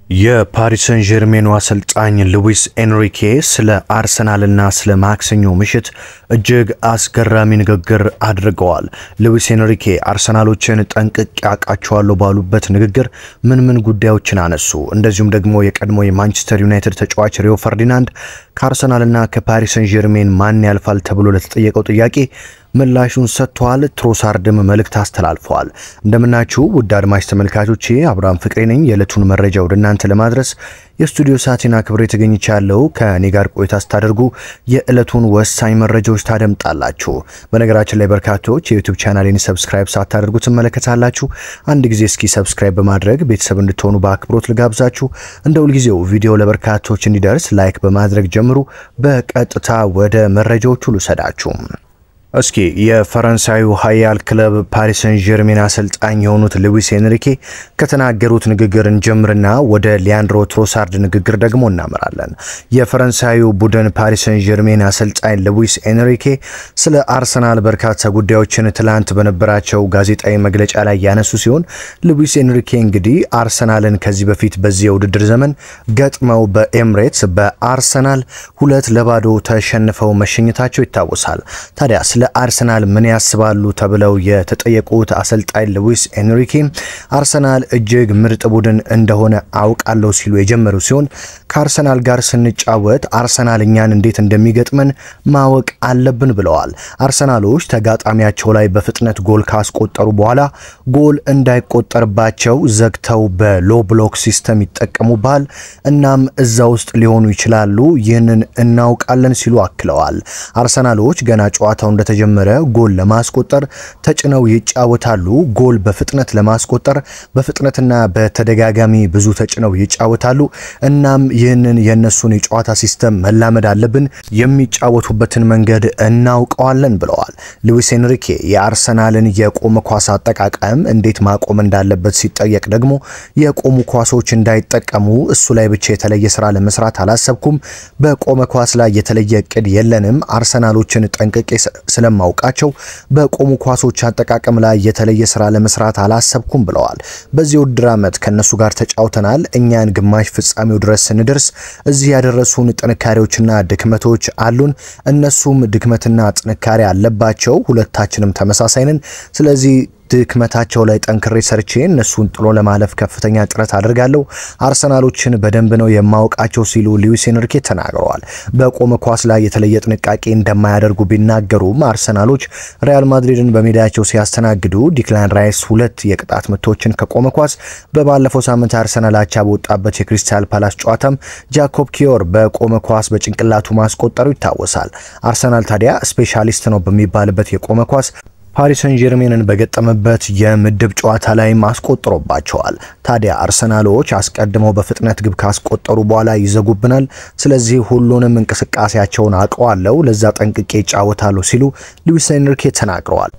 የፓሪስ ሰን ዠርሜኑ አሰልጣኝ ሉዊስ ኤንሪኬ ስለ አርሰናልና ስለ ማክሰኞ ምሽት እጅግ አስገራሚ ንግግር አድርገዋል። ሉዊስ ኤንሪኬ አርሰናሎችን ጠንቅቄ አውቃቸዋለሁ ባሉበት ንግግር ምን ጉዳዮችን አነሱ? እንደዚሁም ደግሞ የቀድሞ የማንቸስተር ዩናይትድ ተጫዋች ሪዮ ፈርዲናንድ ከአርሰናልና ከፓሪስ ሰን ዠርሜን ማን ያልፋል ተብሎ ለተጠየቀው ጥያቄ ምላሹን ሰጥቷል። ትሮሳርድም መልእክት አስተላልፈዋል። እንደምናችሁ ውድ አድማጭ ተመልካቾቼ፣ አብርሃም ፍቅሬ ነኝ። የዕለቱን መረጃ ወደ እናንተ ለማድረስ የስቱዲዮ ሰዓቴና ክብሬ ተገኝቻለሁ። ከኔ ጋር ቆይታ ስታደርጉ የዕለቱን ወሳኝ መረጃዎች ታደምጣላችሁ። በነገራችን ላይ በርካቶች የዩቲዩብ ቻናሌን ሰብስክራይብ ሳታደርጉ ትመለከታላችሁ። አንድ ጊዜ እስኪ ሰብስክራይብ በማድረግ ቤተሰብ እንድትሆኑ በአክብሮት ልጋብዛችሁ። እንደ ሁልጊዜው ቪዲዮ ለበርካቶች እንዲደርስ ላይክ በማድረግ ጀምሩ። በቀጥታ ወደ መረጃዎቹ ልውሰዳችሁ። እስኪ የፈረንሳዩ ኃያል ክለብ ፓሪስ ሰን ዠርሜን አሰልጣኝ የሆኑት ሉዊስ ኤንሪኬ ከተናገሩት ንግግር እንጀምርና ወደ ሊያንድሮ ትሮሳርድ ንግግር ደግሞ እናመራለን። የፈረንሳዩ ቡድን ፓሪስ ሰን ዠርሜን አሰልጣኝ ሉዊስ ኤንሪኬ ስለ አርሰናል በርካታ ጉዳዮችን ትላንት በነበራቸው ጋዜጣዊ መግለጫ ላይ ያነሱ ሲሆን ሉዊስ ኤንሪኬ እንግዲህ አርሰናልን ከዚህ በፊት በዚህ የውድድር ዘመን ገጥመው በኤምሬትስ በአርሰናል 2-0 ተሸንፈው መሸኘታቸው ይታወሳል። ታዲያ አርሰናል ምን ያስባሉ ተብለው የተጠየቁት አሰልጣኝ ሉዊስ ኤንሪኬ አርሰናል እጅግ ምርጥ ቡድን እንደሆነ አውቃለሁ ሲሉ የጀመሩ ሲሆን ከአርሰናል ጋር ስንጫወት አርሰናል እኛን እንዴት እንደሚገጥመን ማወቅ አለብን ብለዋል። አርሰናሎች ተጋጣሚያቸው ላይ በፍጥነት ጎል ካስቆጠሩ በኋላ ጎል እንዳይቆጠርባቸው ዘግተው በሎ ብሎክ ሲስተም ይጠቀሙባል። እናም እዛ ውስጥ ሊሆኑ ይችላሉ። ይህንን እናውቃለን ሲሉ አክለዋል። አርሰናሎች ገና ጨዋታው ተጀመረ ጎል ለማስቆጠር ተጭነው ይጫወታሉ። ጎል በፍጥነት ለማስቆጠር በፍጥነትና በተደጋጋሚ ብዙ ተጭነው ይጫወታሉ። እናም ይህንን የነሱን የጨዋታ ሲስተም መላመድ አለብን፣ የሚጫወቱበትን መንገድ እናውቀዋለን ብለዋል። ሉዊስ ኤንሪኬ የአርሰናልን የቆመ ኳስ አጠቃቀም እንዴት ማቆም እንዳለበት ሲጠየቅ ደግሞ የቆሙ ኳሶች እንዳይጠቀሙ እሱ ላይ ብቻ የተለየ ስራ ለመስራት አላሰብኩም። በቆመ ኳስ ላይ የተለየ እቅድ የለንም። አርሰናሎችን ጠንቅቄ ስለማውቃቸው በቆሙ ኳሶች አጠቃቀም ላይ የተለየ ስራ ለመስራት አላሰብኩም ብለዋል። በዚህ ውድድር ዓመት ከነሱ ጋር ተጫውተናል። እኛን ግማሽ ፍጻሜው ድረስ ስንደርስ እዚህ ያደረሱን ጥንካሬዎችና ድክመቶች አሉን። እነሱም ድክመትና ጥንካሬ አለባቸው። ሁለታችንም ተመሳሳይ ነን። ስለዚህ ድክመታቸው ላይ ጠንክሬ ሰርቼ እነሱን ጥሎ ለማለፍ ከፍተኛ ጥረት አድርጋለሁ። አርሰናሎችን በደንብ ነው የማውቃቸው ሲሉ ሉዊስ ኤንሪኬ ተናግረዋል። በቆመ ኳስ ላይ የተለየ ጥንቃቄ እንደማያደርጉ ቢናገሩም አርሰናሎች ሪያል ማድሪድን በሜዳቸው ሲያስተናግዱ ዲክላን ራይስ 2 የቅጣት ምቶችን ከቆመ ኳስ፣ በባለፈው ሳምንት አርሰናል አቻ በወጣበት የክሪስታል ፓላስ ጨዋታም ጃኮብ ኪዮር በቆመ ኳስ በጭንቅላቱ ማስቆጠሩ ይታወሳል። አርሰናል ታዲያ ስፔሻሊስት ነው በሚባልበት የቆመ ኳስ ፓሪስ ሰን ዠርሜንን በገጠመበት የምድብ ጨዋታ ላይ ማስቆጥሮባቸዋል። ታዲያ አርሰናሎች አስቀድመው በፍጥነት ግብ ካስቆጠሩ በኋላ ይዘጉብናል። ስለዚህ ሁሉንም እንቅስቃሴያቸውን አውቀዋለሁ፣ ለዛ ጠንቅቄ ይጫወታሉ ሲሉ ሉዊስ ኤንሪኬ ተናግረዋል።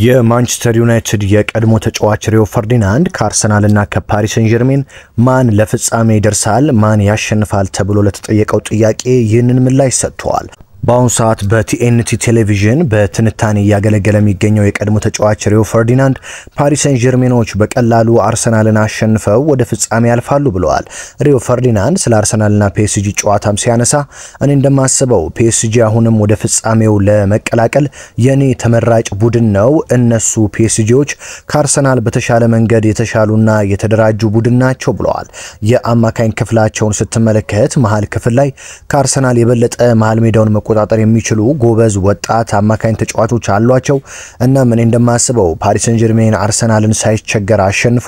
የማንቸስተር ዩናይትድ የቀድሞ ተጫዋች ሪዮ ፈርዲናንድ ከአርሰናልና ከፓሪስ ሰን ዠርሜን ማን ለፍጻሜ ይደርሳል፣ ማን ያሸንፋል ተብሎ ለተጠየቀው ጥያቄ ይህንን ምላሽ ሰጥተዋል። በአሁኑ ሰዓት በቲኤንቲ ቴሌቪዥን በትንታኔ እያገለገለ የሚገኘው የቀድሞ ተጫዋች ሪዮ ፈርዲናንድ ፓሪስ ሰን ዠርሜኖች በቀላሉ አርሰናልን አሸንፈው ወደ ፍጻሜ ያልፋሉ ብለዋል። ሪዮ ፈርዲናንድ ስለ አርሰናልና ፒኤስጂ ጨዋታም ሲያነሳ እኔ እንደማስበው ፒኤስጂ አሁንም ወደ ፍጻሜው ለመቀላቀል የኔ ተመራጭ ቡድን ነው። እነሱ ፒኤስጂዎች ከአርሰናል በተሻለ መንገድ የተሻሉና የተደራጁ ቡድን ናቸው ብለዋል። የአማካኝ ክፍላቸውን ስትመለከት መሃል ክፍል ላይ ከአርሰናል የበለጠ መሃል ሜዳውን መቆጣጠር የሚችሉ ጎበዝ ወጣት አማካኝ ተጫዋቾች አሏቸው እና ምን እንደማስበው ፓሪስ ሰን ዠርሜን አርሰናልን ሳይቸገር አሸንፎ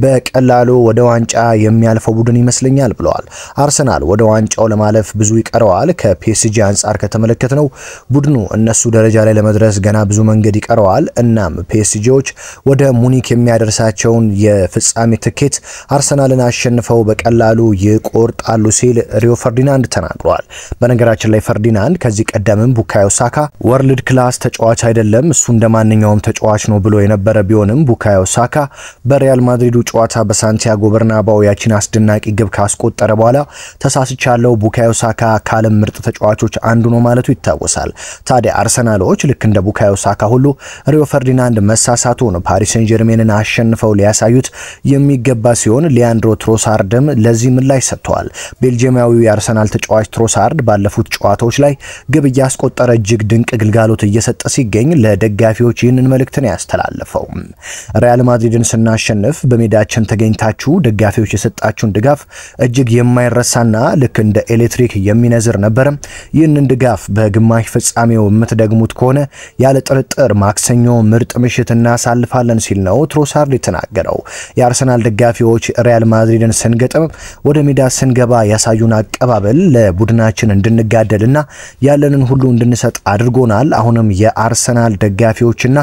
በቀላሉ ወደ ዋንጫ የሚያልፈው ቡድን ይመስለኛል ብለዋል። አርሰናል ወደ ዋንጫው ለማለፍ ብዙ ይቀረዋል። ከፒኤስጂ አንጻር ከተመለከትነው ቡድኑ እነሱ ደረጃ ላይ ለመድረስ ገና ብዙ መንገድ ይቀረዋል። እናም ፒኤስጂዎች ወደ ሙኒክ የሚያደርሳቸውን የፍጻሜ ትኬት አርሰናልን አሸንፈው በቀላሉ ይቆርጣሉ ሲል ሪዮ ፈርዲናንድ ተናግሯል። በነገራችን ላይ ፈርዲናንድ ከዚህ ቀደምም ቡካዮ ሳካ ወርልድ ክላስ ተጫዋች አይደለም፣ እሱ እንደማንኛውም ተጫዋች ነው ብሎ የነበረ ቢሆንም ቡካዮ ሳካ በሪያል ማድሪዱ ጨዋታ በሳንቲያጎ በርናባው ያቺን አስደናቂ ግብ ካስቆጠረ በኋላ ተሳስቻለሁ፣ ቡካዮ ሳካ ከዓለም ምርጥ ተጫዋቾች አንዱ ነው ማለቱ ይታወሳል። ታዲያ አርሰናሎች ልክ እንደ ቡካዮ ሳካ ሁሉ ሪዮ ፈርዲናንድ መሳሳቱን ፓሪስ ሴን ጀርሜንን አሸንፈው ሊያሳዩት የሚገባ ሲሆን ሊያንድሮ ትሮሳርድም ለዚህ ምላሽ ሰጥቷል። ቤልጂየማዊው የአርሰናል ተጫዋች ትሮሳርድ ባለፉት ጨዋታዎች ላይ ግብ እያስቆጠረ እጅግ ድንቅ ግልጋሎት እየሰጠ ሲገኝ ለደጋፊዎች ይህንን መልእክትን ያስተላለፈው ሪያል ማድሪድን ስናሸንፍ በሜዳችን ተገኝታችሁ ደጋፊዎች የሰጣችሁን ድጋፍ እጅግ የማይረሳና ልክ እንደ ኤሌክትሪክ የሚነዝር ነበር። ይህንን ድጋፍ በግማሽ ፍጻሜው የምትደግሙት ከሆነ ያለ ጥርጥር ማክሰኞ ምርጥ ምሽት እናሳልፋለን ሲል ነው ትሮሳርድ የተናገረው። የአርሰናል ደጋፊዎች ሪያል ማድሪድን ስንገጥም ወደ ሜዳ ስንገባ ያሳዩን አቀባበል ለቡድናችን እንድንጋደልና ያለንን ሁሉ እንድንሰጥ አድርጎናል። አሁንም የአርሰናል ደጋፊዎችና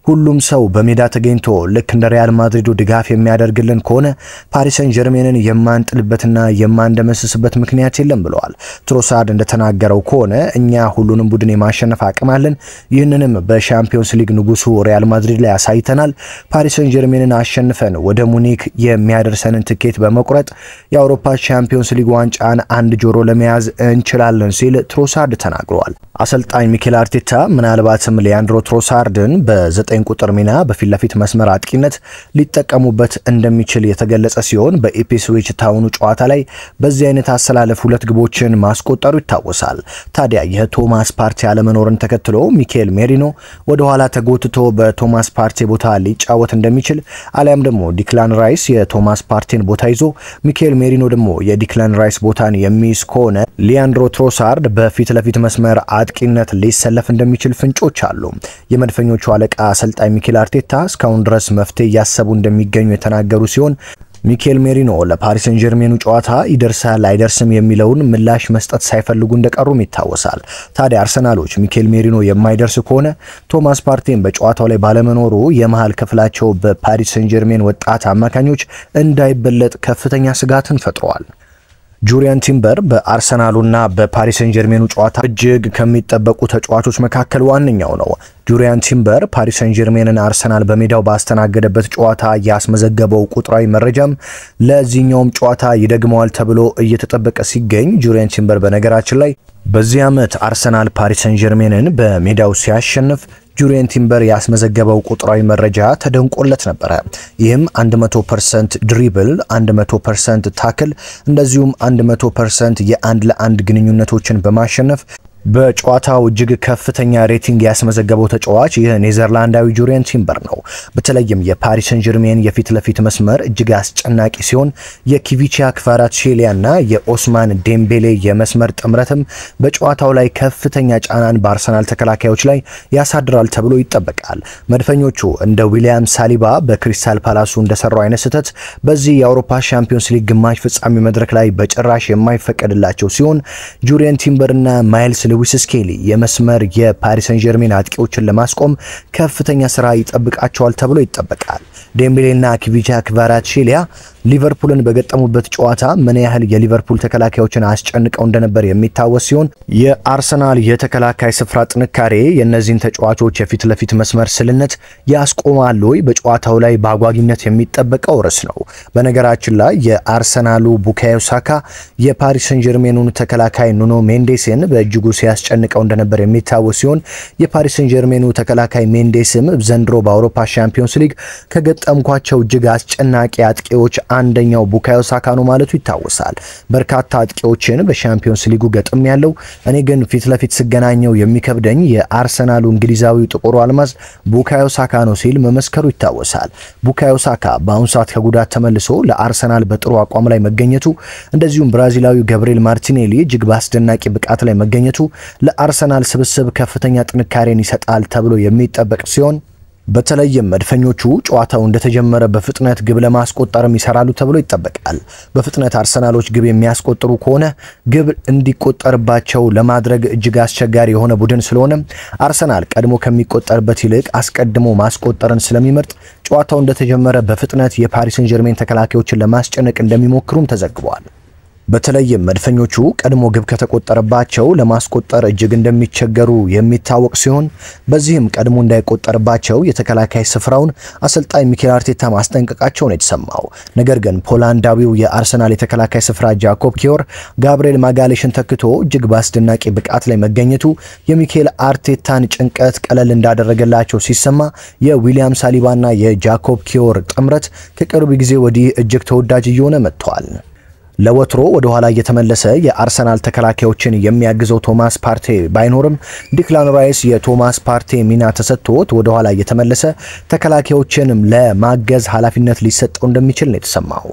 ሁሉም ሰው በሜዳ ተገኝቶ ልክ እንደ ሪያል ማድሪዱ ድጋፍ የሚያደርግልን ከሆነ ፓሪስ ሰን ጀርሜንን የማንጥልበትና የማንደመስስበት ምክንያት የለም ብለዋል። ትሮሳርድ እንደተናገረው ከሆነ እኛ ሁሉንም ቡድን የማሸነፍ አቅም አለን። ይህንንም በሻምፒዮንስ ሊግ ንጉሱ ሪያል ማድሪድ ላይ አሳይተናል። ፓሪስ ሰን ጀርሜንን አሸንፈን ወደ ሙኒክ የሚያደርሰንን ትኬት በመቁረጥ የአውሮፓ ሻምፒዮንስ ሊግ ዋንጫን አንድ ጆሮ ለመያዝ እንችላለን ሲል ትሮሳርድ ተናግሯል። አሰልጣኝ ሚኬል አርቴታ ምናልባትም ሊያንድሮ ትሮሳርድን በ9 ቁጥር ሚና በፊት ለፊት መስመር አጥቂነት ሊጠቀሙበት እንደሚችል የተገለጸ ሲሆን በኢፕስዊች ታውኑ ጨዋታ ላይ በዚህ አይነት አሰላለፍ 2 ግቦችን ማስቆጠሩ ይታወሳል። ታዲያ የቶማስ ፓርቲ አለመኖርን ተከትሎ ሚኬል ሜሪኖ ወደ ኋላ ተጎትቶ በቶማስ ፓርቲ ቦታ ሊጫወት እንደሚችል አሊያም ደግሞ ዲክላን ራይስ የቶማስ ፓርቲን ቦታ ይዞ ሚኬል ሜሪኖ ደግሞ የዲክላን ራይስ ቦታን የሚይዝ ከሆነ ሊያንድሮ ትሮሳርድ በፊት ለፊት መስመር አጥቂነት ሊሰለፍ እንደሚችል ፍንጮች አሉ። የመድፈኞቹ አለቃ አሰልጣኝ ሚኬል አርቴታ እስካሁን ድረስ መፍትሄ እያሰቡ እንደሚገኙ የተናገሩ ሲሆን ሚኬል ሜሪኖ ለፓሪስ ሰን ጀርሜኑ ጨዋታ ይደርሳል አይደርስም የሚለውን ምላሽ መስጠት ሳይፈልጉ እንደቀሩም ይታወሳል። ታዲያ አርሰናሎች ሚኬል ሜሪኖ የማይደርስ ከሆነ ቶማስ ፓርቲን በጨዋታው ላይ ባለመኖሩ የመሃል ክፍላቸው በፓሪስ ሰን ጀርሜን ወጣት አማካኞች እንዳይበለጥ ከፍተኛ ስጋትን ፈጥረዋል። ጁሪያን ቲምበር በአርሰናሉና በፓሪስ ሰን ጀርሜኑ ጨዋታ እጅግ ከሚጠበቁ ተጫዋቾች መካከል ዋነኛው ነው። ጁሪያን ቲምበር ፓሪስ ሰን ጀርሜንን አርሰናል በሜዳው ባስተናገደበት ጨዋታ ያስመዘገበው ቁጥራዊ መረጃም ለዚህኛውም ጨዋታ ይደግመዋል ተብሎ እየተጠበቀ ሲገኝ ጁሪያን ቲምበር በነገራችን ላይ በዚህ ዓመት አርሰናል ፓሪስ ሰን ጀርሜንን በሜዳው ሲያሸንፍ ጁሪያን ቲምበር ያስመዘገበው ቁጥራዊ መረጃ ተደንቆለት ነበር። ይህም 100% ድሪብል፣ 100% ታክል እንደዚሁም 100% የአንድ ለአንድ ግንኙነቶችን በማሸነፍ በጨዋታው እጅግ ከፍተኛ ሬቲንግ ያስመዘገበው ተጫዋች ይህ ኔዘርላንዳዊ ጁሪያን ቲምበር ነው። በተለይም የፓሪስ ሰን ጀርሜን የፊት ለፊት መስመር እጅግ አስጨናቂ ሲሆን የኪቪቻ ክቫራትስኬሊያና የኦስማን ዴምቤሌ የመስመር ጥምረትም በጨዋታው ላይ ከፍተኛ ጫናን በአርሰናል ተከላካዮች ላይ ያሳድራል ተብሎ ይጠበቃል። መድፈኞቹ እንደ ዊሊያም ሳሊባ በክሪስታል ፓላሱ እንደሰራው አይነት ስህተት በዚህ የአውሮፓ ሻምፒዮንስ ሊግ ግማሽ ፍጻሜ መድረክ ላይ በጭራሽ የማይፈቀድላቸው ሲሆን ጁሪያን ቲምበርና ማይልስ ሉዊስ ስኬሊ የመስመር የፓሪስ ሰን ጀርሜን አጥቂዎችን ለማስቆም ከፍተኛ ስራ ይጠብቃቸዋል ተብሎ ይጠበቃል። ዴምቤሌና ኪቪቻ ክቫራትስኬሊያ ሊቨርፑልን በገጠሙበት ጨዋታ ምን ያህል የሊቨርፑል ተከላካዮችን አስጨንቀው እንደነበር የሚታወስ ሲሆን የአርሰናል የተከላካይ ስፍራ ጥንካሬ የእነዚህን ተጫዋቾች የፊት ለፊት መስመር ስልነት ያስቆማል ወይ በጨዋታው ላይ በአጓጊነት የሚጠበቀው ርዕስ ነው። በነገራችን ላይ የአርሰናሉ ቡካዮ ሳካ የፓሪስ ሰን ጀርሜኑን ተከላካይ ኑኖ ሜንዴስን በእጅጉ ሲያስጨንቀው እንደነበር የሚታወስ ሲሆን የፓሪስ ሰን ጀርሜኑ ተከላካይ ሜንዴስም ዘንድሮ በአውሮፓ ሻምፒዮንስ ሊግ ከገጠምኳቸው እጅግ አስጨናቂ አጥቂዎች አንደኛው ቡካዮ ሳካ ነው ማለቱ ይታወሳል። በርካታ አጥቂዎችን በሻምፒዮንስ ሊጉ ገጥም ያለው እኔ ግን ፊት ለፊት ስገናኘው የሚከብደኝ የአርሰናሉ እንግሊዛዊው ጥቁሩ አልማዝ ቡካዮ ሳካ ነው ሲል መመስከሩ ይታወሳል። ቡካዮ ሳካ በአሁኑ ሰዓት ከጉዳት ተመልሶ ለአርሰናል በጥሩ አቋም ላይ መገኘቱ እንደዚሁም ብራዚላዊው ገብርኤል ማርቲኔሊ እጅግ በአስደናቂ ብቃት ላይ መገኘቱ ለአርሰናል ስብስብ ከፍተኛ ጥንካሬን ይሰጣል ተብሎ የሚጠበቅ ሲሆን በተለይም መድፈኞቹ ጨዋታው እንደተጀመረ በፍጥነት ግብ ለማስቆጠርም ይሰራሉ ተብሎ ይጠበቃል። በፍጥነት አርሰናሎች ግብ የሚያስቆጥሩ ከሆነ ግብ እንዲቆጠርባቸው ለማድረግ እጅግ አስቸጋሪ የሆነ ቡድን ስለሆነ አርሰናል ቀድሞ ከሚቆጠርበት ይልቅ አስቀድሞ ማስቆጠርን ስለሚመርጥ ጨዋታው እንደተጀመረ በፍጥነት የፓሪስ ሰን ጀርሜን ተከላካዮችን ለማስጨነቅ እንደሚሞክሩም ተዘግቧል። በተለይም መድፈኞቹ ቀድሞ ግብ ከተቆጠረባቸው ለማስቆጠር እጅግ እንደሚቸገሩ የሚታወቅ ሲሆን በዚህም ቀድሞ እንዳይቆጠርባቸው የተከላካይ ስፍራውን አሰልጣኝ ሚኬል አርቴታ ማስጠንቀቃቸው ነው የተሰማው። ነገር ግን ፖላንዳዊው የአርሰናል የተከላካይ ስፍራ ጃኮብ ኪዮር ጋብሪኤል ማጋሌሽን ተክቶ እጅግ በአስደናቂ ብቃት ላይ መገኘቱ የሚኬል አርቴታን ጭንቀት ቀለል እንዳደረገላቸው ሲሰማ የዊሊያም ሳሊባና የጃኮብ ኪዮር ጥምረት ከቅርብ ጊዜ ወዲህ እጅግ ተወዳጅ እየሆነ መጥቷል። ለወትሮ ወደ ኋላ እየተመለሰ የአርሰናል ተከላካዮችን የሚያግዘው ቶማስ ፓርቴ ባይኖርም ዲክላን ራይስ የቶማስ ፓርቴ ሚና ተሰጥቶት ወደ ኋላ እየተመለሰ ተከላካዮችንም ለማገዝ ኃላፊነት ሊሰጠው እንደሚችል ነው የተሰማው።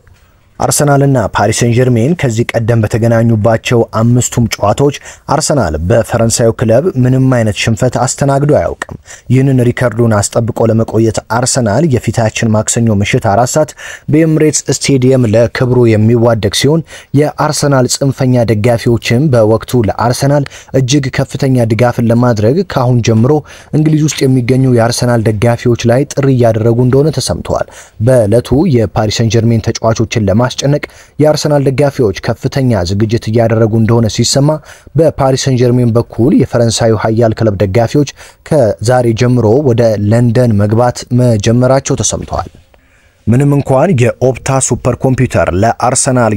አርሰናልና ፓሪስ ሰን ጀርሜን ከዚህ ቀደም በተገናኙባቸው አምስቱም ጨዋታዎች አርሰናል በፈረንሳዩ ክለብ ምንም አይነት ሽንፈት አስተናግዶ አያውቅም። ይህንን ሪከርዱን አስጠብቆ ለመቆየት አርሰናል የፊታችን ማክሰኞ ምሽት 4 ሰዓት በኤምሬትስ ስቴዲየም ለክብሩ የሚዋደቅ ሲሆን የአርሰናል ጽንፈኛ ደጋፊዎችም በወቅቱ ለአርሰናል እጅግ ከፍተኛ ድጋፍን ለማድረግ ካሁን ጀምሮ እንግሊዝ ውስጥ የሚገኙ የአርሰናል ደጋፊዎች ላይ ጥሪ እያደረጉ እንደሆነ ተሰምተዋል። በዕለቱ የፓሪስ ሰን ጀርሜን ተጫዋቾችን ለማስጨነቅ የአርሰናል ደጋፊዎች ከፍተኛ ዝግጅት እያደረጉ እንደሆነ ሲሰማ፣ በፓሪስ ሰን ጀርሜን በኩል የፈረንሳዩ ኃያል ክለብ ደጋፊዎች ከዛሬ ጀምሮ ወደ ለንደን መግባት መጀመራቸው ተሰምተዋል። ምንም እንኳን የኦፕታ ሱፐር ኮምፒውተር ለአርሰናል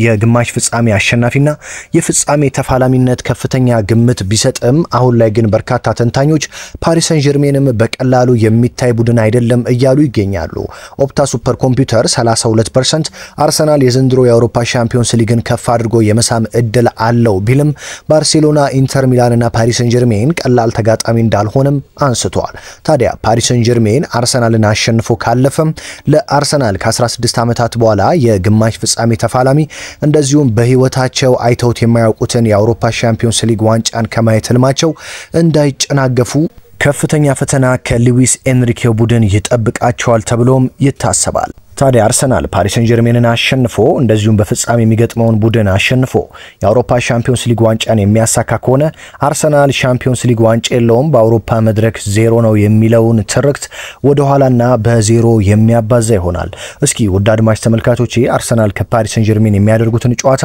የግማሽ ፍጻሜ አሸናፊና የፍጻሜ ተፋላሚነት ከፍተኛ ግምት ቢሰጥም አሁን ላይ ግን በርካታ ተንታኞች ፓሪስ ሰን ጀርሜንም በቀላሉ የሚታይ ቡድን አይደለም እያሉ ይገኛሉ። ኦፕታ ሱፐር ኮምፒውተር 32% አርሰናል የዘንድሮ የአውሮፓ ሻምፒዮንስ ሊግን ከፍ አድርጎ የመሳም እድል አለው ቢልም ባርሴሎና፣ ኢንተር ሚላንና ፓሪስ ሰን ጀርሜን ቀላል ተጋጣሚ እንዳልሆነም አንስተዋል። ታዲያ ፓሪስ ሰን ጀርሜን አርሰናልን አሸንፎ ካለፈም ለአርሰናል ከ16 ዓመታት በኋላ የግማሽ ፍጻሜ ተፋላሚ እንደዚሁም በህይወታቸው አይተውት የማያውቁትን የአውሮፓ ሻምፒዮንስ ሊግ ዋንጫን ከማየት ህልማቸው እንዳይጨናገፉ ከፍተኛ ፈተና ከሉዊስ ኤንሪኬ ቡድን ይጠብቃቸዋል ተብሎም ይታሰባል። ታዲያ አርሰናል ፓሪስ ሰን ጀርሜንን አሸንፎ እንደዚሁም በፍጻሜ የሚገጥመውን ቡድን አሸንፎ የአውሮፓ ሻምፒዮንስ ሊግ ዋንጫን የሚያሳካ ከሆነ አርሰናል ሻምፒዮንስ ሊግ ዋንጫ የለውም በአውሮፓ መድረክ ዜሮ ነው የሚለውን ትርክት ወደ ኋላና በዜሮ የሚያባዛ ይሆናል። እስኪ ውድ አድማጭ ተመልካቾቼ አርሰናል ከፓሪስ ሰን ጀርሜን የሚያደርጉትን ጨዋታ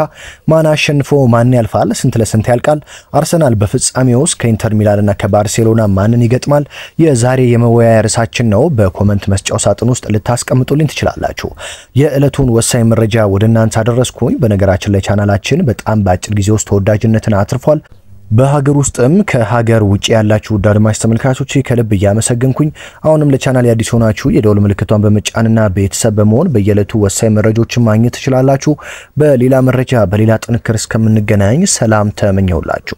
ማን አሸንፎ ማን ያልፋል? ስንት ለስንት ያልቃል? አርሰናል በፍጻሜ ውስጥ ከኢንተር ሚላንና ከባርሴሎና ማንን ይገጥማል? የዛሬ የመወያያ ርዕሳችን ነው። በኮመንት መስጫው ሳጥን ውስጥ ልታስቀምጡልኝ ትችላላችሁ። የዕለቱን ወሳኝ መረጃ ወደ እናንተ አደረስኩኝ። በነገራችን ላይ ቻናላችን በጣም በአጭር ጊዜ ውስጥ ተወዳጅነትን አትርፏል። በሀገር ውስጥም ከሀገር ውጪ ያላችሁ ውድ አድማጭ ተመልካቾች ከልብ እያመሰገንኩኝ አሁንም ለቻናል አዲስ ሆናችሁ የደወል ምልክቷን በመጫንና ቤተሰብ በመሆን በየዕለቱ ወሳኝ መረጃዎችን ማግኘት ትችላላችሁ። በሌላ መረጃ በሌላ ጥንክር እስከምንገናኝ ሰላም ተመኘውላችሁ።